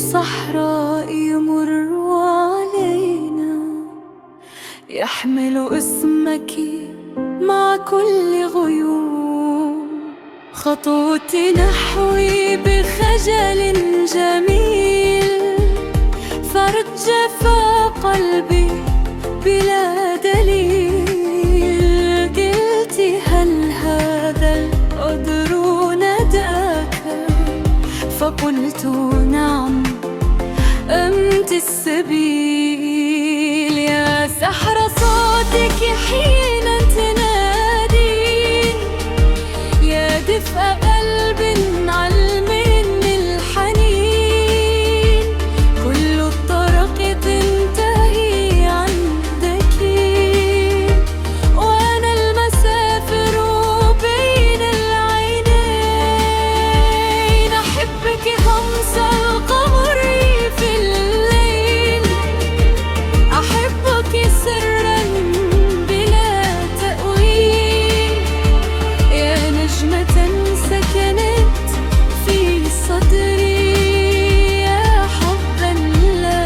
الصحراء يمر علينا، يحمل اسمك مع كل غيوم. خطوتي نحوي بخجل جميل، فرجف قلبي بلا دليل. قلت هل هذا القدر نداك؟ فقلت نعم، أنت السبيل. يا سحر صوتك حين تنادي، يا دفء قلب علم الحنين. كل الطرق تنتهي عندك، وأنا المسافر بين العينين. أحبك همس القمر في الليل، أحبك سرا بلا تأويل. يا نجمة سكنت في صدري، يا حبا لا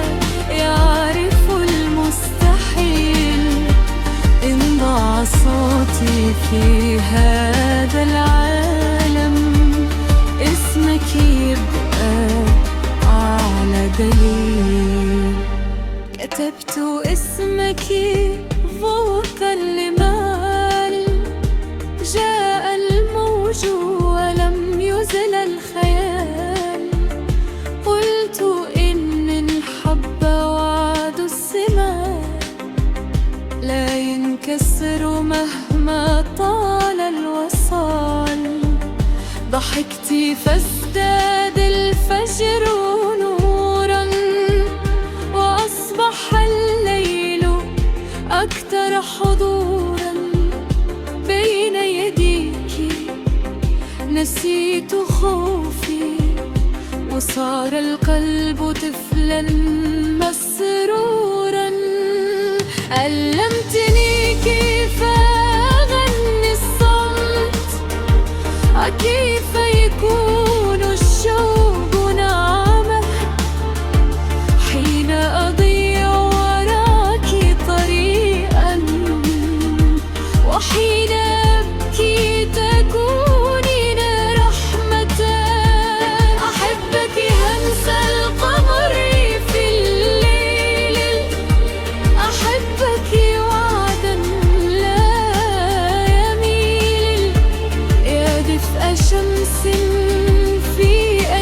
يعرف المستحيل. إن ضاع صوتي في هذا العالم، اسمك يبقى على دليل. كتبت اسمك فوق اللمال، جاء الموج ولم يزل الخيال. قلت إن الحب وعد السماء، لا ينكسر مهما طال الوصال. ضحكتي فازداد الفجر نورا، وأصبح الليل أكثر حضورا. بين يديك نسيت خوفي، وصار القلب طفلا مسرورا. علمتني كيف أغني الصمت، كيف يكون الشوق نعمة حين أضيع وراك طريقا، وحين أبكي تكونين رحمة. أحبك همس القمر في الليل، أحبك وعدا لا يميل. يا دفء شمس في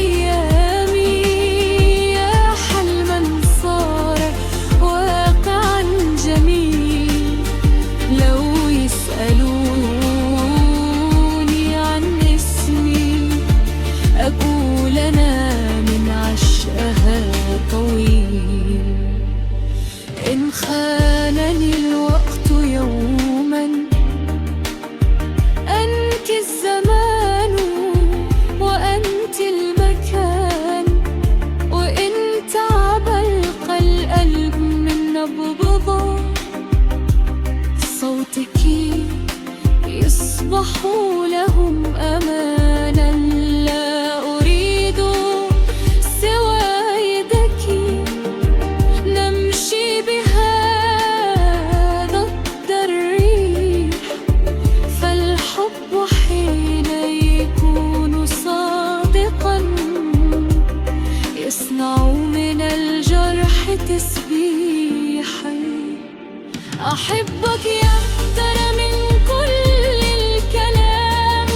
أيامي، يا حلما صار واقعا جميل. لو يسألوني عن اسمي، أقول أنا من عشقها طويل. إن خانني الوقت يوما، أنت الزمان وأنت المكان. وإن تعب القلب من نبضه، صوتك يصبح لهم أمانا. لا أريد سوى يدك، نمشي بهذا الطريق. فالحب حين يكون صادقا، يصنع من الجرح تسبيحا. أحبك أكثر من كل الكلام،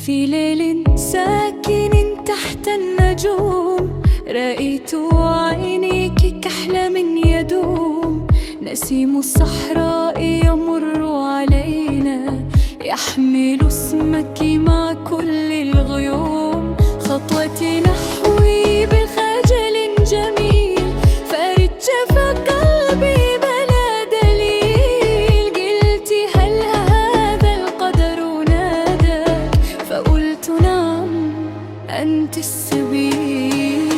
في ليل ساكن تحت النجوم رأيت عينيك كحلم يدوم. نسيم الصحراء يمر علينا يحمل اسمك مع كل الغيوم. خطوتي نحوي بخجل جميل فارد جفا قلبي بلا دليل. قلت هل هذا القدر نادى فقلت نعم أنت السبيل.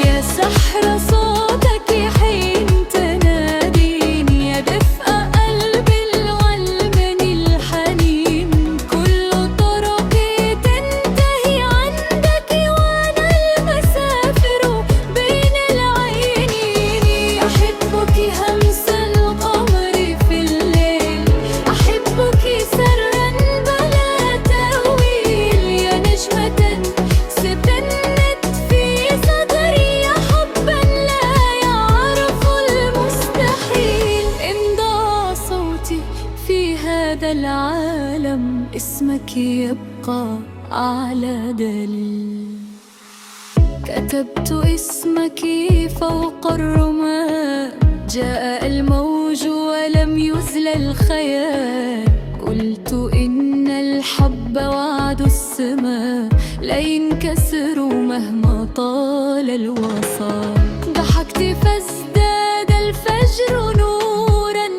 يا سحر صوتك حين تناديني يا دفء قلبي الغلمني الحنين. كل طرقي تنتهي عندك وانا المسافر بين العينين. احبك همس القمر في الليل احبك سرا بلا تأويل. يا نجمة ستنت في صدري حبا لا يعرف المستحيل. إن ضاع صوتي في هذا العالم اسمك يبقى أعلى دليل. كتبت اسمك فوق الرماد جاء الموج ولم يزل الخيال. قلت إن الحب وعد السماء لا ينكسر مهما طال الوصال. ضحكت فازداد الفجر نورا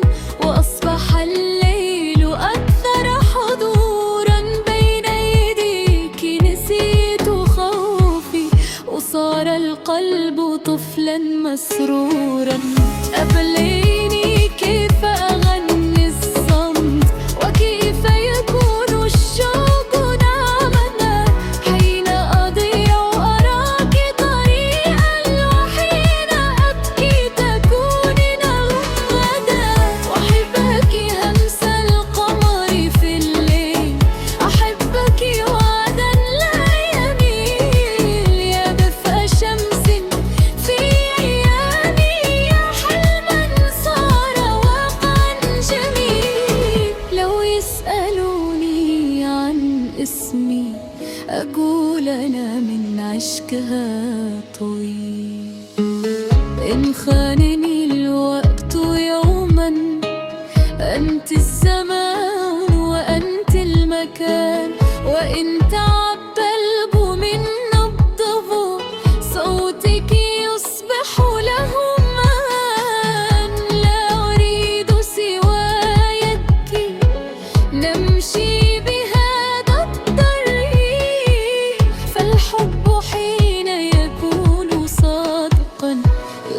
وأصبح الليل أكثر حضورا. بين يديك نسيت خوفي وصار القلب طفلا مسرورا. أبليني كيف أغني الصمت وكيف يكون الشوق نعمة حين أضيع أراك طريقا وحين أبكي تكوني نغمة. وأحبك همس القمر في الليل أحبك وعدا لا يميل. يا دفء شمس في عياني يا حلما صار واقعا جميل. لو يسألوني عن اسمي أقول أنا من عشقها طويل. إن خانني الوقت يوما أنت الزمان وأنت المكان. وإن تعب القلب من نبضه صوتك يصبح له مان. لا أريد سوى يدك نمشي بهذا الطريق. فالحب حين يكون صادقا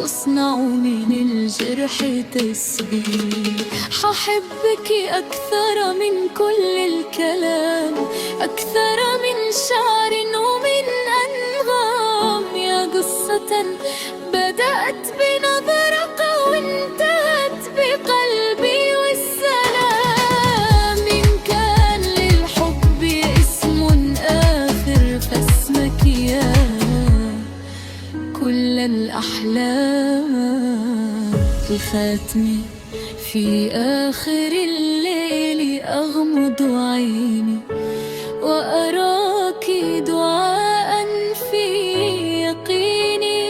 يصنع من الجرح تسبيل. ححبك أكثر من كل الكلام أكثر من شعر ومن أنغام. يا قصة بدأت بنظرة وانتهت بقلبي والسلام. إن كان للحب اسم آخر فاسمك يا كل الأحلام. الخاتم في آخر الليل أغمض عيني وأراك دعاء في يقيني.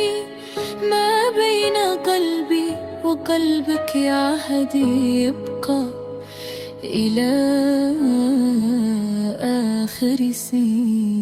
ما بين قلبي وقلبك عهدي يبقى إلى آخر سنين.